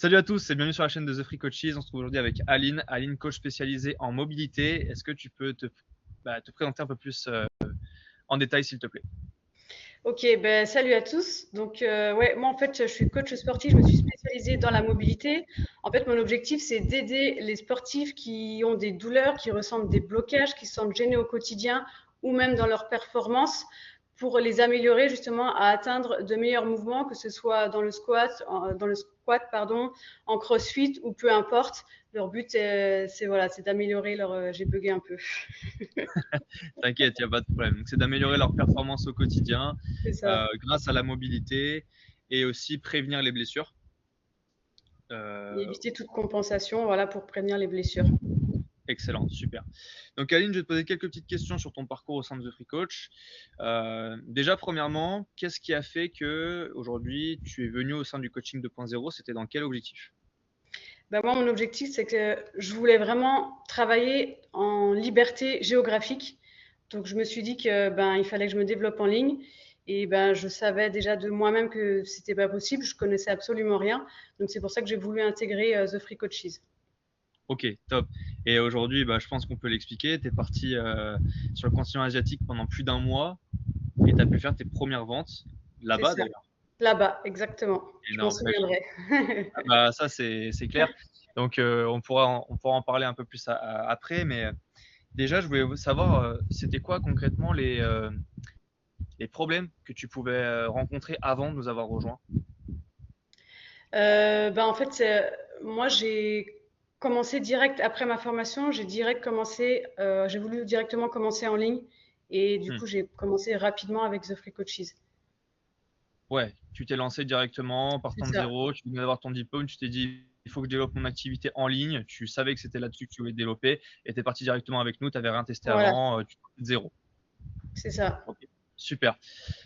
Salut à tous et bienvenue sur la chaîne de The Free Coaches. On se trouve aujourd'hui avec Aline. Aline, coach spécialisée en mobilité. Est-ce que tu peux te présenter un peu plus en détail, s'il te plaît? Ok, ben, salut à tous. Donc, ouais, moi, en fait, je suis coach sportif. Je me suis spécialisée dans la mobilité. En fait, mon objectif, c'est d'aider les sportifs qui ont des douleurs, qui ressentent des blocages, qui se sentent gênés au quotidien ou même dans leur performance pour les améliorer justement à atteindre de meilleurs mouvements, que ce soit dans le squat, en crossfit ou peu importe. Leur but, voilà, c'est d'améliorer leur. J'ai bugué un peu. T'inquiète, il n'y a pas de problème. Donc, c'est d'améliorer leur performance au quotidien C'est ça. grâce à la mobilité et aussi prévenir les blessures. Et Euh, éviter toute compensation, voilà, pour prévenir les blessures. Excellent, super. Donc Aline, je vais te poser quelques petites questions sur ton parcours au sein de The Free Coach. Déjà, premièrement, qu'est-ce qui a fait que aujourd'hui tu es venu au sein du coaching 2.0? C'était dans quel objectif? Ben moi, mon objectif, c'est que je voulais vraiment travailler en liberté géographique. Donc, je me suis dit que il fallait que je me développe en ligne. Et ben, je savais déjà de moi-même que c'était pas possible. Je connaissais absolument rien. Donc, c'est pour ça que j'ai voulu intégrer The Free Coaches. Ok, top. Et aujourd'hui, je pense qu'on peut l'expliquer. Tu es parti sur le continent asiatique pendant plus d'un mois et tu as pu faire tes premières ventes C'est là-bas ça. d'ailleurs. Là-bas, exactement. Je m'en Énorme. souviendrai. Ça, c'est clair. Donc, on pourra en parler un peu plus après. Mais déjà, je voulais savoir, c'était quoi concrètement les problèmes que tu pouvais rencontrer avant de nous avoir rejoints? En fait, moi, j'ai commencé direct après ma formation. J'ai voulu directement commencer en ligne. Et du Hmm. coup, j'ai commencé rapidement avec The Free Coaches. Ouais, tu t'es lancé directement, C'est partant de ça. zéro, tu venais d'avoir ton diplôme, tu t'es dit, il faut que je développe mon activité en ligne, tu savais que c'était là-dessus que tu voulais développer, et tu es parti directement avec nous, tu n'avais rien testé Voilà, avant, tu partais de zéro. c'est ça. Ok, super,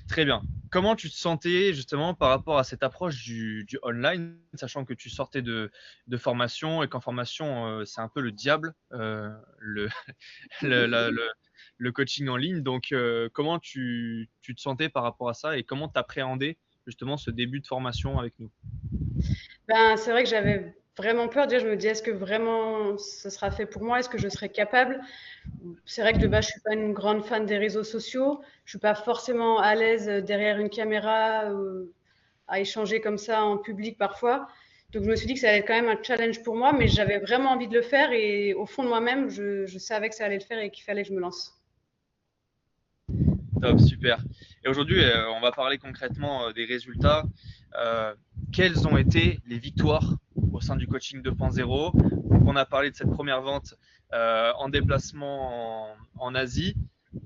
très bien. Comment tu te sentais justement par rapport à cette approche du online, sachant que tu sortais de formation et qu'en formation, c'est un peu le diable, le, la- le- le coaching en ligne. Donc, comment tu te sentais par rapport à ça et comment t'appréhendais justement ce début de formation avec nous? C'est vrai que j'avais vraiment peur. Déjà, je me disais, est-ce que vraiment ce sera fait pour moi? Est-ce que je serai capable? C'est vrai que de base, je suis pas une grande fan des réseaux sociaux. Je suis pas forcément à l'aise derrière une caméra, à échanger comme ça en public parfois. Donc, je me suis dit que ça allait être quand même un challenge pour moi, mais j'avais vraiment envie de le faire et au fond de moi-même, je savais que ça allait le faire et qu'il fallait que je me lance. Top, super. Et aujourd'hui, on va parler concrètement des résultats. Euh, Quelles ont été les victoires au sein du coaching 2.0? Donc, on a parlé de cette première vente en déplacement en Asie.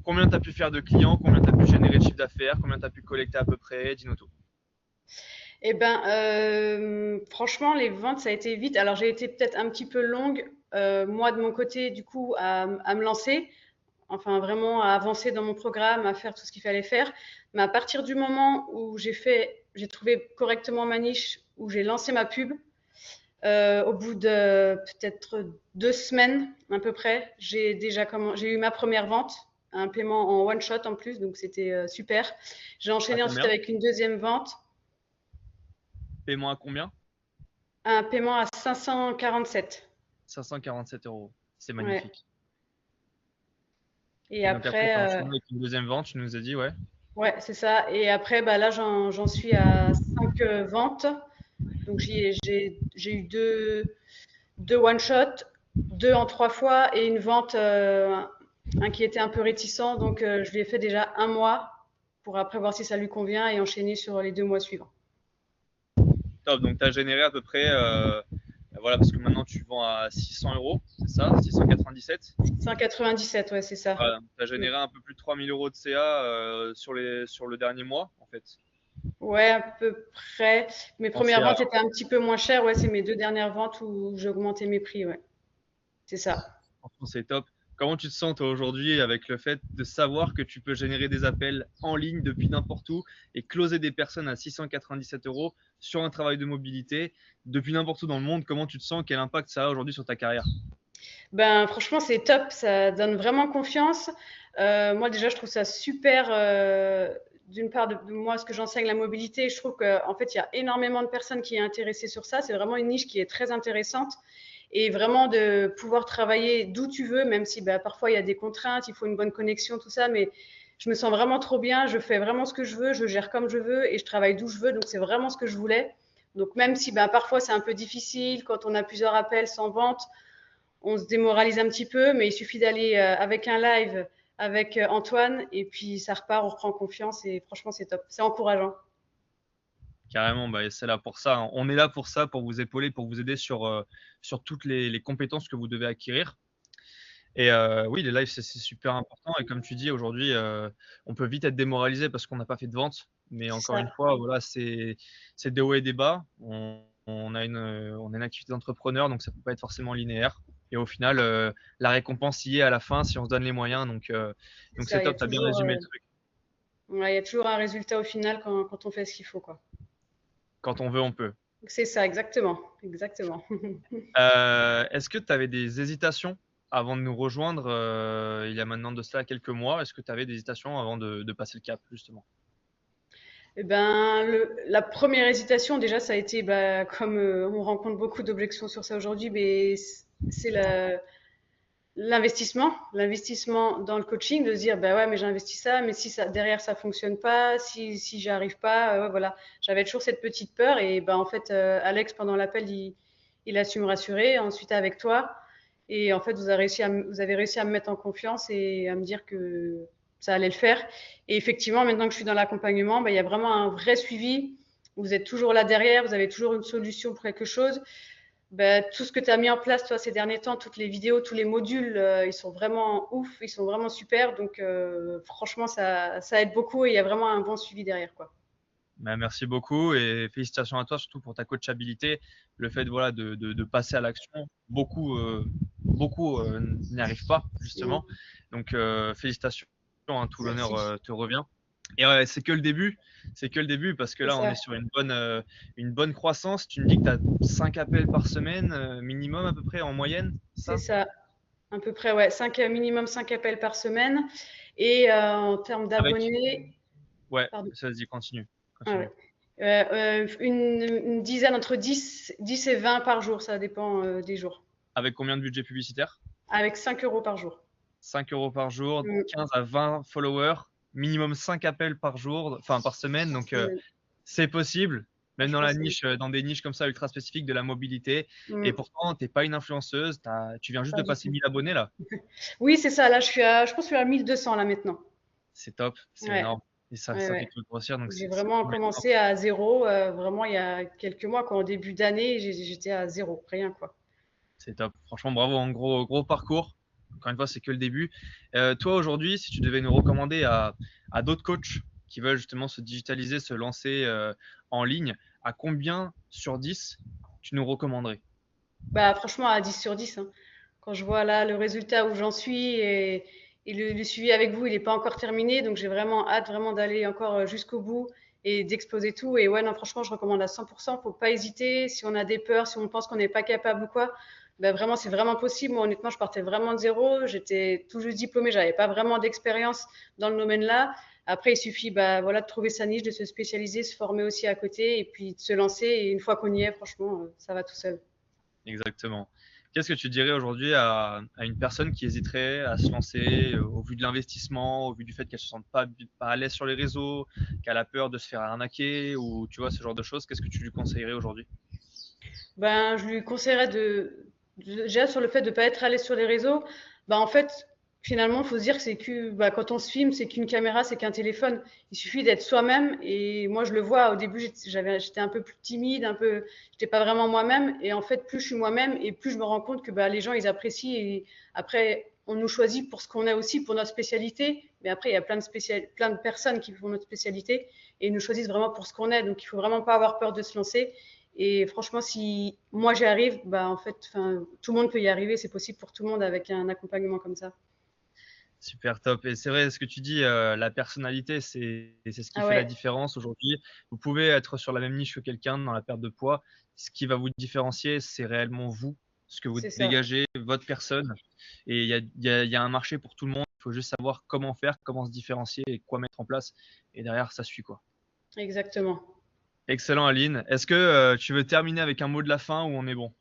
Combien tu as pu faire de clients? Combien tu as pu générer de chiffre d'affaires? Combien tu as pu collecter à peu près? Dis-nous tout. Franchement, les ventes, ça a été vite. Alors, j'ai été peut-être un petit peu longue, moi, de mon côté, du coup, à me lancer, enfin, vraiment à avancer dans mon programme, à faire tout ce qu'il fallait faire. Mais à partir du moment où j'ai trouvé correctement ma niche, où j'ai lancé ma pub, au bout de peut-être 2 semaines à peu près, j'ai eu ma première vente, un paiement en one shot en plus, donc c'était super. J'ai À enchaîné ensuite combien? avec une deuxième vente, Paiement à combien? un paiement à 547. 547 euros. C'est Ouais. magnifique. Et Et donc après, tu as après, enchaîné avec une deuxième vente, tu nous as dit, ouais. ouais, c'est ça. Et après, là, j'en suis à 5 ventes. Donc, j'ai eu deux one-shot, deux en 3 fois et une vente, un qui était un peu réticent. Donc, je lui ai fait déjà un mois pour après voir si ça lui convient et enchaîner sur les 2 mois suivants. Top. Donc tu as généré à peu près, voilà, parce que maintenant tu vends à 600 euros, c'est ça? 697. 197, ouais, c'est ça. Voilà, tu as Mm. généré un peu plus de 3000 euros de CA sur le dernier mois, en fait. Ouais, à peu près. Mes En premières CA. ventes étaient un petit peu moins chères. Ouais, c'est mes 2 dernières ventes où j'ai augmenté mes prix. Ouais, c'est ça. Franchement, c'est top. Comment tu te sens toi aujourd'hui avec le fait de savoir que tu peux générer des appels en ligne depuis n'importe où et closer des personnes à 697 euros sur un travail de mobilité depuis n'importe où dans le monde? Comment tu te sens? Quel impact ça a aujourd'hui sur ta carrière? Franchement, c'est top, ça donne vraiment confiance. Moi, déjà, je trouve ça super. d'une part de moi, ce que j'enseigne, la mobilité, je trouve qu'en fait, il y a énormément de personnes qui sont intéressées sur ça. C'est vraiment une niche qui est très intéressante. Et vraiment de pouvoir travailler d'où tu veux, même si bah, parfois il y a des contraintes, il faut une bonne connexion, tout ça, mais je me sens vraiment trop bien, je fais vraiment ce que je veux, je gère comme je veux et je travaille d'où je veux, donc c'est vraiment ce que je voulais. Donc même si bah, parfois c'est un peu difficile, quand on a plusieurs appels sans vente, on se démoralise un petit peu, mais il suffit d'aller avec un live avec Antoine et puis ça repart, on reprend confiance et franchement c'est top, c'est encourageant. Carrément, bah, c'est là pour ça. On est là pour ça, pour vous épauler, pour vous aider sur toutes les compétences que vous devez acquérir. Et oui, les lives, c'est super important. Et comme tu dis, aujourd'hui, on peut vite être démoralisé parce qu'on n'a pas fait de vente. Mais C'est encore ça, une fois, voilà, c'est des hauts et des bas. On a une activité d'entrepreneur, donc ça peut pas être forcément linéaire. Et au final, la récompense y est à la fin si on se donne les moyens. c'est Donc ça. c'est top, tu as bien résumé le truc. Ouais, il y a toujours un résultat au final quand on fait ce qu'il faut, quoi. Quand on veut, on peut. C'est ça, exactement, exactement. Est-ce que tu avais des hésitations avant de nous rejoindre il y a maintenant de cela quelques mois? Est-ce que tu avais des hésitations avant de passer le cap, justement? Eh ben, la première hésitation, déjà, ça a été, bah, comme on rencontre beaucoup d'objections sur ça aujourd'hui, mais c'est l'investissement dans le coaching, de se dire, bah ouais, mais j'ai investi ça, mais si ça, derrière ça fonctionne pas, si j'y arrive pas, ouais, voilà. J'avais toujours cette petite peur et bah, en fait, Alex, pendant l'appel, il a su me rassurer. Ensuite, avec toi, et en fait, vous avez réussi à me mettre en confiance et à me dire que ça allait le faire. Et effectivement, maintenant que je suis dans l'accompagnement, bah, il y a vraiment un vrai suivi. Vous êtes toujours là derrière, vous avez toujours une solution pour quelque chose. Bah, tout ce que tu as mis en place toi ces derniers temps, toutes les vidéos, tous les modules, ils sont vraiment ouf, ils sont vraiment super. Donc franchement, ça aide beaucoup et il y a vraiment un bon suivi derrière, quoi. Bah, merci beaucoup et félicitations à toi, surtout pour ta coachabilité. Le fait voilà, de passer à l'action, beaucoup n'y arrivent pas, Mm. justement. Donc, félicitations, hein, tout l'honneur Merci. te revient. Et c'est que le début, c'est que le début parce que C'est là, on ça, est sur une bonne croissance. Tu me dis que tu as 5 appels par semaine, minimum à peu près en moyenne, c'est c'est ça? ça. À peu près, ouais, minimum 5 appels par semaine. Et en termes Avec, d'abonnés, ouais, pardon, ça se dit, continue, ah ouais. continue. Une dizaine, entre 10 et 20 par jour, ça dépend des jours. Avec combien de budget publicitaire? Avec 5 euros par jour. 5 € par jour, Mm. 15 à 20 followers, minimum 5 appels par jour, enfin par semaine. Par Donc, semaine. c'est possible, même dans Franchement, la c'est. niche, dans des niches comme ça ultra spécifiques de la mobilité. Et Mm. pourtant, tu n'es pas une influenceuse. Tu viens juste Pas de du passer tout. 1000 abonnés là. Oui, c'est ça. Là, je pense que je suis à 1200 là maintenant. C'est top, c'est Ouais, énorme. Et ça, ouais, ça fait ouais. que grossir, donc J'ai c'est vraiment vraiment énorme. commencé à zéro, vraiment il y a quelques mois, quoi. En début d'année, j'étais à zéro, rien, quoi. C'est top. Franchement, bravo, un gros parcours. Encore une fois, c'est que le début. Toi, aujourd'hui, si tu devais nous recommander à d'autres coachs qui veulent justement se digitaliser, se lancer en ligne, à combien sur 10 tu nous recommanderais? Bah, franchement, à 10 sur 10, hein. Quand je vois là le résultat où j'en suis et le suivi avec vous, il n'est pas encore terminé, donc j'ai vraiment hâte vraiment d'aller encore jusqu'au bout et d'exploser tout. Et ouais, non, franchement, je recommande à 100%. Faut pas hésiter. Si on a des peurs, si on pense qu'on n'est pas capable ou quoi, bah vraiment, c'est vraiment possible. Moi, honnêtement, je partais vraiment de zéro. J'étais tout juste diplômée, j'avais pas vraiment d'expérience dans le domaine là. Après, il suffit bah, voilà, de trouver sa niche, de se spécialiser, se former aussi à côté et puis de se lancer. Et une fois qu'on y est, franchement, ça va tout seul. Exactement. Qu'est-ce que tu dirais aujourd'hui à une personne qui hésiterait à se lancer au vu de l'investissement, au vu du fait qu'elle se sente pas à l'aise sur les réseaux, qu'elle a peur de se faire arnaquer ou tu vois ce genre de choses? Qu'est-ce que tu lui conseillerais aujourd'hui? Ben, je lui conseillerais déjà sur le fait de ne pas être allé sur les réseaux. Ben, en fait, finalement, il faut se dire que c'est que bah, quand on se filme, c'est qu'une caméra, c'est qu'un téléphone. Il suffit d'être soi-même. Et moi, je le vois. Au début, j'étais un peu plus timide, j'étais pas vraiment moi-même. Et en fait, plus je suis moi-même, et plus je me rends compte que bah, les gens, ils apprécient. Et après, on nous choisit pour ce qu'on est aussi, pour notre spécialité. Mais après, il y a plein de personnes qui font notre spécialité et ils nous choisissent vraiment pour ce qu'on est. Donc, il faut vraiment pas avoir peur de se lancer. Et franchement, si moi j'y arrive, bah en fait, tout le monde peut y arriver. C'est possible pour tout le monde avec un accompagnement comme ça. Super top. Et c'est vrai, ce que tu dis, la personnalité, c'est ce qui Ah fait la ouais, différence aujourd'hui. Vous pouvez être sur la même niche que quelqu'un dans la perte de poids. Ce qui va vous différencier, c'est réellement vous. ce que vous c'est ça. dégagez, votre personne. Et il y a un marché pour tout le monde. Il faut juste savoir comment faire, comment se différencier et quoi mettre en place. Et derrière, ça suit quoi. Exactement. Excellent, Aline. Est-ce que tu veux terminer avec un mot de la fin ou on est bon?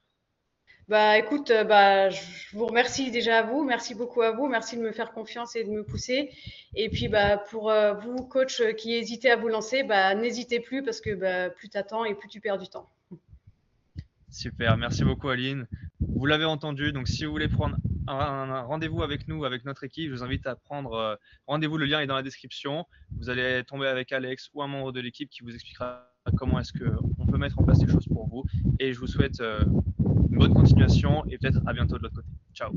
Bah écoute, je vous remercie déjà à vous, merci beaucoup à vous, merci de me faire confiance et de me pousser. Et puis bah pour vous, coach, qui hésitez à vous lancer, bah n'hésitez plus parce que bah, plus t'attends et plus tu perds du temps. Super, merci beaucoup Aline. Vous l'avez entendu, donc si vous voulez prendre un rendez-vous avec nous, avec notre équipe, je vous invite à prendre rendez-vous, le lien est dans la description. Vous allez tomber avec Alex ou un membre de l'équipe qui vous expliquera comment est-ce qu'on peut mettre en place les choses pour vous. Et je vous souhaite une bonne continuation et peut-être à bientôt de l'autre côté. Ciao.